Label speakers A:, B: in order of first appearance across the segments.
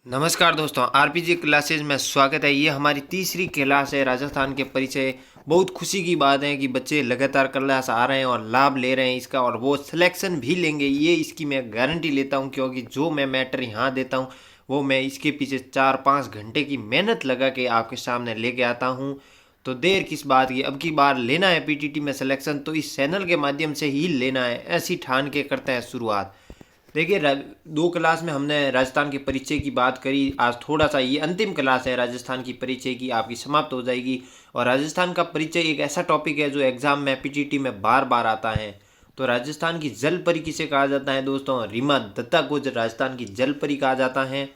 A: नमस्कार दोस्तों, RPG classes में स्वागत है। ये हमारी तीसरी क्लास है राजस्थान के परिचय। बहुत खुशी की बात है कि बच्चे लगातार क्लास आ रहे हैं और लाभ ले रहे हैं इसका, और वो सिलेक्शन भी लेंगे, ये इसकी मैं गारंटी लेता हूँ। क्योंकि जो मैं मैटर यहाँ देता हूँ वो मैं इसके पीछे 4-5 घंटे की मेहनत लगा के आपके सामने लेके आता हूँ। तो देर किस बात की, अब की बार लेना है पीटीटी में सिलेक्शन तो इस चैनल के माध्यम से ही लेना है, ऐसी ठान के करते हैं शुरुआत। देखिए, दो क्लास में हमने राजस्थान के परिचय की बात करी। आज थोड़ा सा, ये अंतिम क्लास है राजस्थान की परिचय की, आपकी समाप्त हो जाएगी। और राजस्थान का परिचय एक ऐसा टॉपिक है जो एग्जाम में पीटीटी में बार बार आता है। तो राजस्थान की जल परी किसे कहा जाता है दोस्तों? रीमा दत्ता को राजस्थान की जल परी कहा जाता है।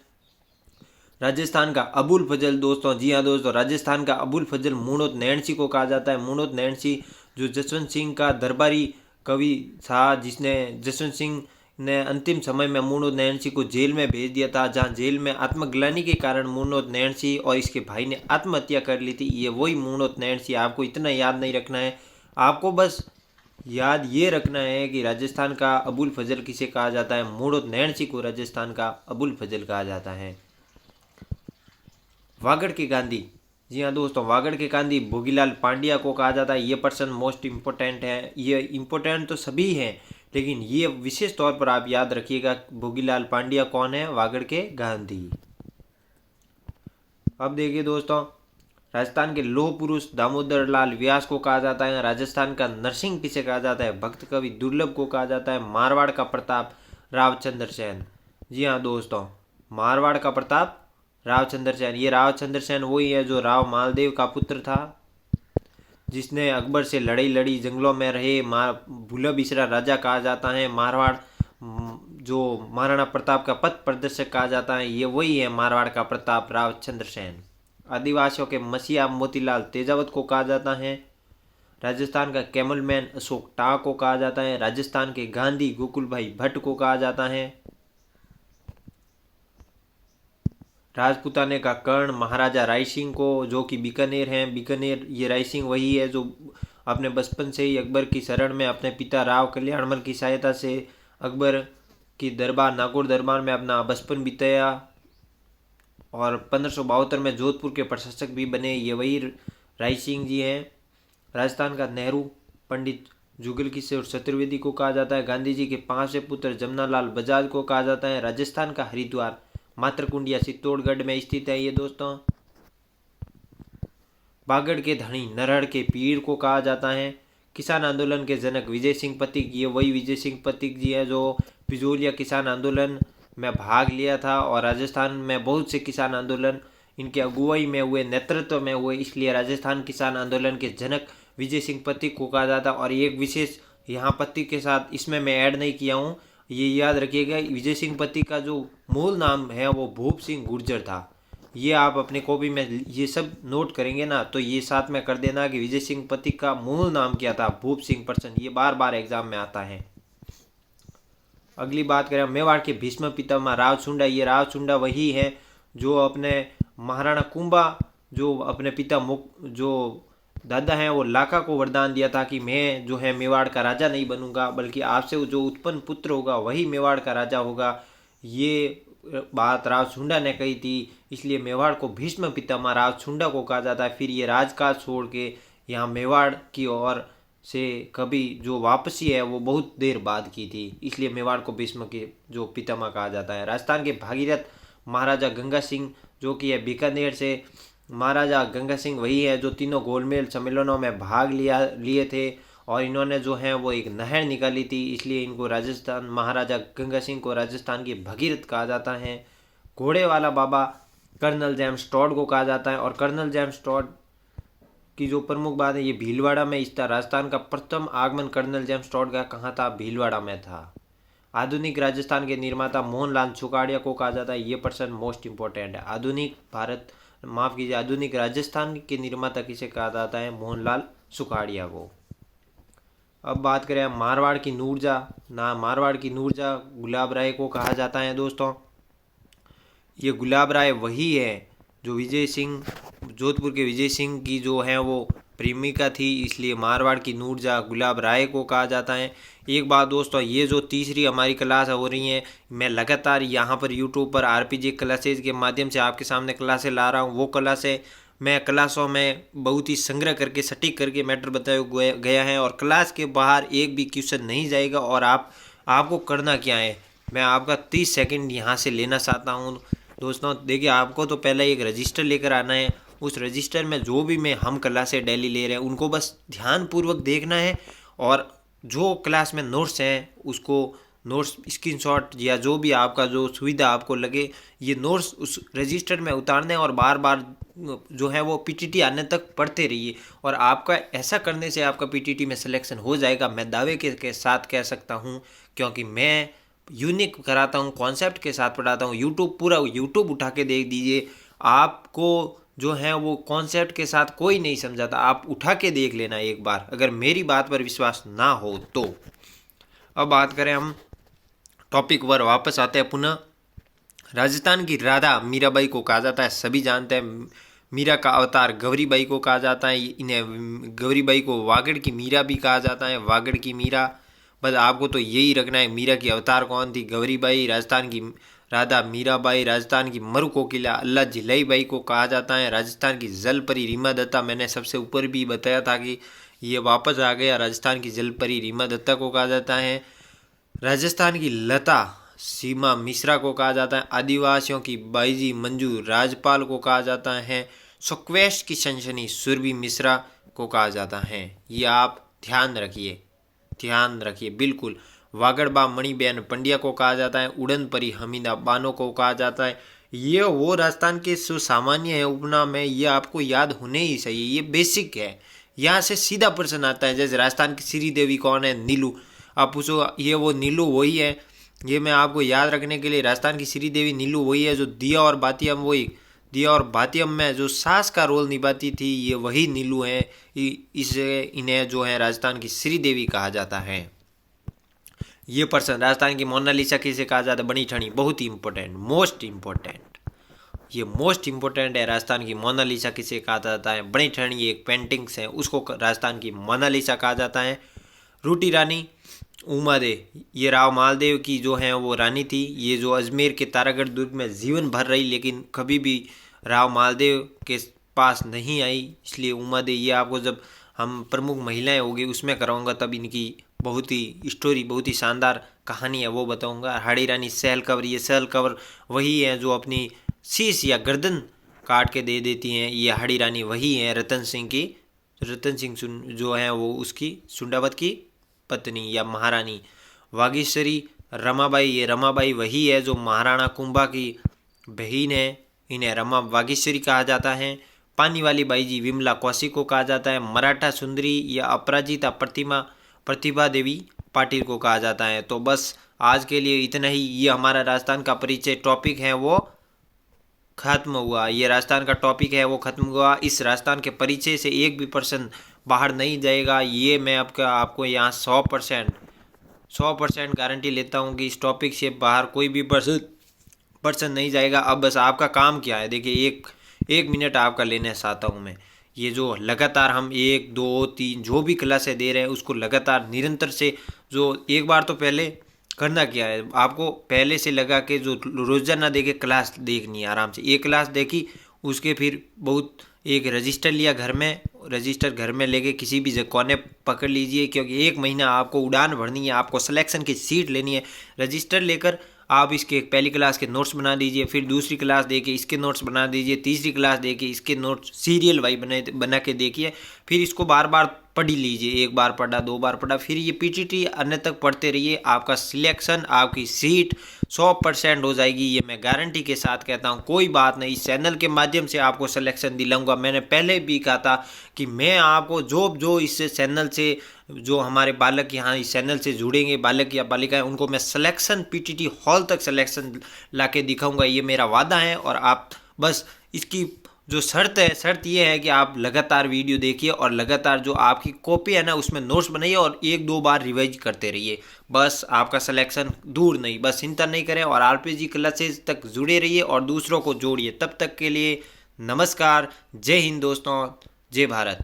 A: राजस्थान का अबुल फजल दोस्तों, जी हाँ दोस्तों, राजस्थान का अबुल फजल मूणोत नैणसी को कहा जाता है। मूणोत नैणसी जो जसवंत सिंह का दरबारी कवि था, जिसने जसवंत सिंह ने अंतिम समय में मूणोत नैणसी को जेल में भेज दिया था, जहाँ जेल में आत्मग्लानि के कारण मूणोत नैणसी और इसके भाई ने आत्महत्या कर ली थी। ये वही मूणोत नैणसी। आपको इतना याद नहीं रखना है, आपको बस याद ये रखना है कि राजस्थान का अबुल फजल किसे कहा जाता है। मूणोत नैणसी को राजस्थान का अबुल फजल कहा जाता है। वागड़ के गांधी, जी हाँ दोस्तों, वागड़ के गांधी भोगीलाल पांड्या को कहा जाता है। ये पर्सन मोस्ट इम्पोर्टेंट है। ये इम्पोर्टेंट तो सभी हैं, लेकिन ये विशेष तौर पर आप याद रखिएगा, भोगीलाल पांड्या कौन है? वागड़ के गांधी। अब देखिए दोस्तों, राजस्थान के लौह पुरुष दामोदर लाल व्यास को कहा जाता है। राजस्थान का नरसिंह किसे कहा जाता है? भक्त कवि दुर्लभ को कहा जाता है। मारवाड़ का प्रताप रावचंद्र सेन, जी हाँ दोस्तों, मारवाड़ का प्रताप रावचंद्र सेन। ये रावचंद्र सेन वही है जो राव मालदेव का पुत्र था, जिसने अकबर से लड़ाई लड़ी, जंगलों में रहे। भूला बिसरा राजा कहा जाता है। मारवाड़ जो महाराणा प्रताप का पथ प्रदर्शक कहा जाता है, ये वही है मारवाड़ का प्रताप रावचंद्र सेन। आदिवासियों के मसीहा मोतीलाल तेजावत को कहा जाता है। राजस्थान का कैमल मैन अशोक टाक को कहा जाता है। राजस्थान के गांधी गोकुल भाई भट्ट को कहा जाता है। राजपूताने का कर्ण महाराजा राय सिंह को, जो कि बीकानेर हैं, बीकानेर, ये राय सिंह वही है जो अपने बचपन से ही अकबर की शरण में अपने पिता राव कल्याणमल की सहायता से अकबर की दरबार नागौर दरबार में अपना बचपन बिताया, और 1572 में जोधपुर के प्रशासक भी बने। ये वही राय सिंह जी हैं। राजस्थान का नेहरू पंडित जुगल किशोर चतुर्वेदी को कहा जाता है। गांधी जी के पांचवें पुत्र जमनालाल बजाज को कहा जाता है। राजस्थान का हरिद्वार मातरकुंडिया चित्तौड़गढ़ में स्थित है ये दोस्तों। बागड़ के धनी नरहड़ के पीर को कहा जाता है। किसान आंदोलन के जनक विजय सिंह पथिक, ये वही विजय सिंह पथिक जी है जो पिजोलिया किसान आंदोलन में भाग लिया था, और राजस्थान में बहुत से किसान आंदोलन इनके अगुवाई में हुए, नेतृत्व में हुए, इसलिए राजस्थान किसान आंदोलन के जनक विजय सिंह पथिक को कहा जाता है। और एक विशेष यहाँ पथिक के साथ इसमें मैं ऐड नहीं किया हूँ, ये याद रखिएगा, विजय सिंह पथिक का जो मूल नाम है वो भूप सिंह गुर्जर था। ये आप अपने कॉपी में ये सब नोट करेंगे ना, तो ये साथ में कर देना कि विजय सिंह पथिक का मूल नाम क्या था, भूप सिंह पर्सन। ये बार बार एग्जाम में आता है। अगली बात करें मेवाड़ के भीष्म पितामह रावछुंडा। ये रावछुंडा वही है जो अपने महाराणा कुंभा, जो अपने पिता जो दादा हैं, वो लाका को वरदान दिया था कि मैं जो है मेवाड़ का राजा नहीं बनूंगा, बल्कि आपसे जो उत्पन्न पुत्र होगा वही मेवाड़ का राजा होगा। ये बात रावछुंडा ने कही थी, इसलिए मेवाड़ को भीष्म पितामह रावछुंडा को कहा जाता है। फिर ये राजकाज छोड़ के यहाँ मेवाड़ की ओर से कभी जो वापसी है वो बहुत देर बाद की थी, इसलिए मेवाड़ को भीष्म के जो पितामह कहा जाता है। राजस्थान के भागीरथ महाराजा गंगा सिंह, जो कि है बीकानेर से, महाराजा गंगा सिंह वही है जो तीनों गोलमेल सम्मेलनों में भाग लिए थे, और इन्होंने जो है वो एक नहर निकाली थी, इसलिए इनको राजस्थान, महाराजा गंगा सिंह को राजस्थान के भगीरथ कहा जाता है। घोड़े वाला बाबा कर्नल जेम्स टॉड को कहा जाता है। और कर्नल जेम्स टॉड की जो प्रमुख बात है, ये भीलवाड़ा में स्थित। राजस्थान का प्रथम आगमन कर्नल जेम्स टॉड का कहाँ था? भीलवाड़ा में था। आधुनिक राजस्थान के निर्माता मोहनलाल सुखाड़िया को कहा जाता है। ये पर्सन मोस्ट इंपॉर्टेंट है। आधुनिक राजस्थान के निर्माता किसे कहा जाता है? मोहनलाल सुखाड़िया को। अब बात करें मारवाड़ की नूरजहाँ। मारवाड़ की नूरजहाँ गुलाब राय को कहा जाता है दोस्तों। ये गुलाब राय वही है जो विजय सिंह, जोधपुर के विजय सिंह की जो है वो प्रेमिका थी, इसलिए मारवाड़ की नूरजहाँ गुलाब राय को कहा जाता है। एक बात दोस्तों, ये जो तीसरी हमारी क्लास हो रही है, मैं लगातार यहाँ पर यूट्यूब पर आरपीजी क्लासेज के माध्यम से आपके सामने क्लासें ला रहा हूँ। वो क्लास है, मैं क्लासों में बहुत ही संग्रह करके सटीक करके मैटर बताया गया है और क्लास के बाहर एक भी क्वेश्चन नहीं जाएगा। और आपको करना क्या है, मैं आपका 30 सेकंड यहाँ से लेना चाहता हूँ दोस्तों। देखिए, आपको तो पहले एक रजिस्टर लेकर आना है। उस रजिस्टर में जो भी हम क्लासें डेली ले रहे हैं उनको बस ध्यानपूर्वक देखना है और जो क्लास में नोट्स हैं उसको नोट्स स्क्रीनशॉट या जो भी आपका जो सुविधा आपको लगे, ये नोट्स उस रजिस्टर में उतारने और बार बार जो है वो पीटीटी आने तक पढ़ते रहिए। और आपका ऐसा करने से आपका पीटीटी में सिलेक्शन हो जाएगा, मैं दावे के साथ कह सकता हूँ, क्योंकि मैं यूनिक कराता हूँ, कॉन्सेप्ट के साथ पढ़ाता हूँ। पूरा यूट्यूब उठा के देख दीजिए, आपको जो है वो कॉन्सेप्ट के साथ कोई नहीं समझाता, आप उठा के देख लेना एक बार, अगर मेरी बात पर विश्वास ना हो तो। अब बात करें हम टॉपिक पर वापस आते हैं पुनः। राजस्थान की राधा मीराबाई को कहा जाता है, सभी जानते हैं। मीरा का अवतार गौरीबाई को कहा जाता है, इन्हें गौरीबाई को वागड़ की मीरा भी कहा जाता है, वागड़ की मीरा। बस आपको तो यही रखना है, मीरा की अवतार कौन थी, गौरीबाई। राजस्थान की राधा मीराबाई, राजस्थान की मरु कोकिला अल्लाह झिलाई बाई को कहा जाता है, राजस्थान की जलपरी रीमा दत्ता, मैंने सबसे ऊपर भी बताया था कि ये वापस आ गया, राजस्थान की जलपरी रीमा दत्ता को कहा जाता है। राजस्थान की लता सीमा मिश्रा को कहा जाता है, आदिवासियों की बाईजी मंजू राजपाल को कहा जाता है, स्क्वैश की सनसनी सुरभि मिश्रा को कहा जाता है। ये आप ध्यान रखिए बिल्कुल। वागड़बा मणिबेन पंड्या को कहा जाता है, उड़न परी हमीदा बानो को कहा जाता है। ये वो राजस्थान के जो सामान्य है उपनाम है, ये आपको याद होने ही चाहिए, ये बेसिक है। यहाँ से सीधा प्रश्न आता है, जैसे राजस्थान की श्रीदेवी कौन है, नीलू। आप पूछो, ये वो नीलू वही है। ये मैं आपको याद रखने के लिए, राजस्थान की श्रीदेवी नीलू वही है जो दिया और बातियम में जो सास का रोल निभाती थी, ये वही नीलू है। इसे इन्हें जो है राजस्थान की श्रीदेवी कहा जाता है। ये पर्सन राजस्थान की मोनालिसा किसे कहा जाता है, बनी ठनी, बहुत ही इंपॉर्टेंट, मोस्ट इंपॉर्टेंट, ये मोस्ट इंपॉर्टेंट है। राजस्थान की मोनालिसा किसे कहा जाता है, बनी ठनी एक पेंटिंग्स है, उसको राजस्थान की मोनालिसा कहा जाता है। रूटी रानी उमा दे, ये राव मालदेव की जो है वो रानी थी, ये जो अजमेर के तारागढ़ दुर्ग में जीवन भर रही, लेकिन कभी भी राव मालदेव के पास नहीं आई, इसलिए उमा दे। ये आपको जब हम प्रमुख महिलाएं होगी उसमें कराऊंगा, तब इनकी बहुत ही शानदार कहानी है वो बताऊंगा। हाड़ी रानी सहल कंवर, ये सहल कंवर वही है जो अपनी शीश या गर्दन काट के दे देती हैं, ये हाड़ी रानी वही है। रतन सिंह जो है वो उसकी सुंडावत की पत्नी या महारानी। वागीश्वरी रमाबाई, ये रमाबाई वही है जो महाराणा कुंभा की बहन है, इन्हें रमा वागीश्वरी कहा जाता है। पानी वाली बाईजी विमला कौशिक को कहा जाता है। मराठा सुंदरी या अपराजिता प्रतिभा देवी पाटिल को कहा जाता है। तो बस आज के लिए इतना ही, ये हमारा राजस्थान का परिचय टॉपिक है वो खत्म हुआ। ये राजस्थान का टॉपिक है वो खत्म हुआ। इस राजस्थान के परिचय से एक भी पर्सन बाहर नहीं जाएगा, ये मैं आपको यहाँ 100% गारंटी लेता हूँ कि इस टॉपिक से बाहर कोई भी पर्सन नहीं जाएगा। अब बस आपका काम क्या है, देखिए एक मिनट आपका लेना चाहता हूँ मैं। ये जो लगातार हम 1 2 3 जो भी क्लासें दे रहे हैं उसको लगातार निरंतर से, जो एक बार तो पहले करना क्या है, आपको पहले से लगा के जो रोजाना देखे क्लास देखनी है आराम से। एक क्लास देखी, उसके फिर बहुत एक रजिस्टर लिया घर में लेके किसी भी कोने पकड़ लीजिए, क्योंकि 1 महीना आपको उड़ान भरनी है, आपको सिलेक्शन की सीट लेनी है। रजिस्टर लेकर आप इसके पहली क्लास के नोट्स बना दीजिए, फिर दूसरी क्लास देके इसके नोट्स बना दीजिए, तीसरी क्लास देके इसके नोट्स सीरियल वाइज बना के देखिए, फिर इसको बार बार पढ़ लीजिए। 1 बार पढ़ा, 2 बार पढ़ा, फिर ये पीटीटी अन्य तक पढ़ते रहिए। आपका सिलेक्शन, आपकी सीट 100% हो जाएगी, ये मैं गारंटी के साथ कहता हूँ। कोई बात नहीं, इस चैनल के माध्यम से आपको सिलेक्शन दिलाऊंगा। मैंने पहले भी कहा था कि मैं आपको जो इस चैनल से, जो हमारे बालक यहाँ इस चैनल से जुड़ेंगे, बालक या बालिकाएं, उनको मैं सिलेक्शन पीटीटी हॉल तक सिलेक्शन ला के दिखाऊँगा, ये मेरा वादा है। और आप बस इसकी जो शर्त ये है कि आप लगातार वीडियो देखिए और लगातार जो आपकी कॉपी है ना उसमें नोट्स बनाइए और 1-2 बार रिवाइज करते रहिए। बस आपका सिलेक्शन दूर नहीं, बस चिंता नहीं करें और आरपीजी क्लासेज तक जुड़े रहिए और दूसरों को जोड़िए। तब तक के लिए नमस्कार, जय हिंद दोस्तों, जय भारत।